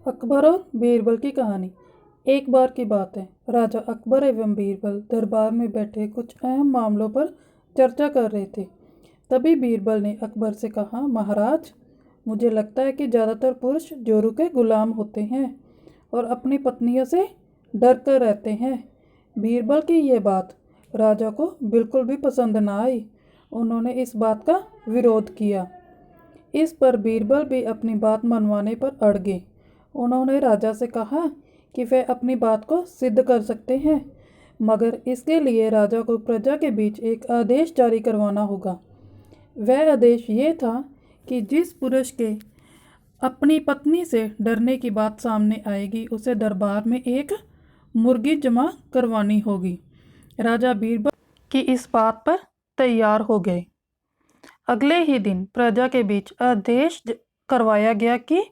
अकबर और बीरबल की कहानी। एक बार की बात है, राजा अकबर एवं बीरबल दरबार में बैठे कुछ अहम मामलों पर चर्चा कर रहे थे। तभी बीरबल ने अकबर से कहा, महाराज, मुझे लगता है कि ज़्यादातर पुरुष जोरू के गुलाम होते हैं और अपनी पत्नियों से डर कर रहते हैं। बीरबल की यह बात राजा को बिल्कुल भी पसंद न आई। उन्होंने इस बात का विरोध किया। इस पर बीरबल भी अपनी बात मनवाने पर अड़ गए। उन्होंने राजा से कहा कि वे अपनी बात को सिद्ध कर सकते हैं, मगर इसके लिए राजा को प्रजा के बीच एक आदेश जारी करवाना होगा। वह आदेश ये था कि जिस पुरुष के अपनी पत्नी से डरने की बात सामने आएगी, उसे दरबार में एक मुर्गी जमा करवानी होगी। राजा बीरबल की इस बात पर तैयार हो गए। अगले ही दिन प्रजा के बीच आदेश करवाया गया कि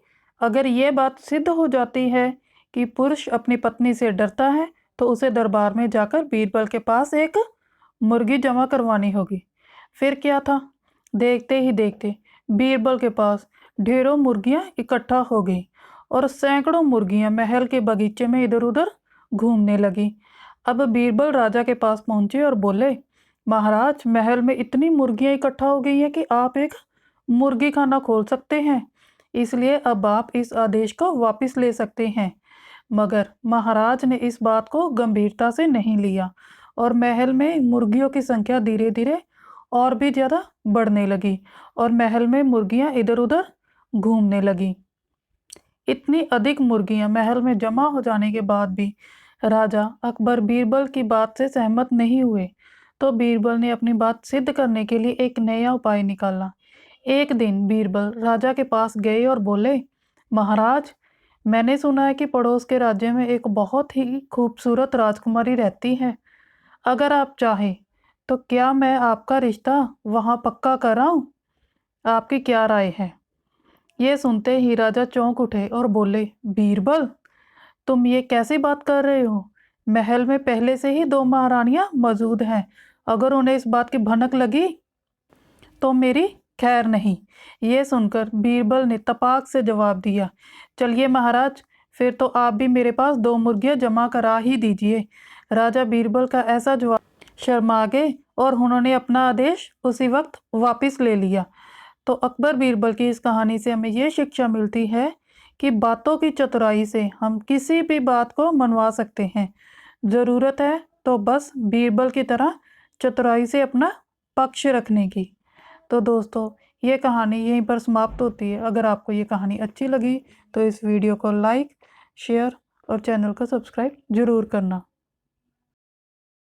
अगर ये बात सिद्ध हो जाती है कि पुरुष अपनी पत्नी से डरता है, तो उसे दरबार में जाकर बीरबल के पास एक मुर्गी जमा करवानी होगी। फिर क्या था, देखते ही देखते बीरबल के पास ढेरों मुर्गियां इकट्ठा हो गई और सैकड़ों मुर्गियां महल के बगीचे में इधर उधर घूमने लगी। अब बीरबल राजा के पास पहुंचे और बोले, महाराज, महल में इतनी मुर्गियां इकट्ठा हो गई हैं कि आप एक मुर्गी खाना खोल सकते हैं, इसलिए अब आप इस आदेश को वापस ले सकते हैं। मगर महाराज ने इस बात को गंभीरता से नहीं लिया और महल में मुर्गियों की संख्या धीरे धीरे और भी ज़्यादा बढ़ने लगी और महल में मुर्गियां इधर उधर घूमने लगी। इतनी अधिक मुर्गियां महल में जमा हो जाने के बाद भी राजा अकबर बीरबल की बात से सहमत नहीं हुए। तो बीरबल ने अपनी बात सिद्ध करने के लिए एक नया उपाय निकाला। एक दिन बीरबल राजा के पास गए और बोले, महाराज, मैंने सुना है कि पड़ोस के राज्य में एक बहुत ही खूबसूरत राजकुमारी रहती है। अगर आप चाहें तो क्या मैं आपका रिश्ता वहाँ पक्का कराऊं? आपकी क्या राय है? ये सुनते ही राजा चौंक उठे और बोले, बीरबल, तुम ये कैसी बात कर रहे हो? महल में पहले से ही 2 महारानियां मौजूद हैं। अगर उन्हें इस बात की भनक लगी तो मेरी खैर नहीं। ये सुनकर बीरबल ने तपाक से जवाब दिया, चलिए महाराज, फिर तो आप भी मेरे पास 2 मुर्गियां जमा करा ही दीजिए। राजा बीरबल का ऐसा जवाब शर्मा गए और उन्होंने अपना आदेश उसी वक्त वापस ले लिया। तो अकबर बीरबल की इस कहानी से हमें ये शिक्षा मिलती है कि बातों की चतुराई से हम किसी भी बात को मनवा सकते हैं। ज़रूरत है तो बस बीरबल की तरह चतुराई से अपना पक्ष रखने की। तो दोस्तों, ये कहानी यहीं पर समाप्त होती है। अगर आपको ये कहानी अच्छी लगी तो इस वीडियो को लाइक, शेयर और चैनल को सब्सक्राइब ज़रूर करना।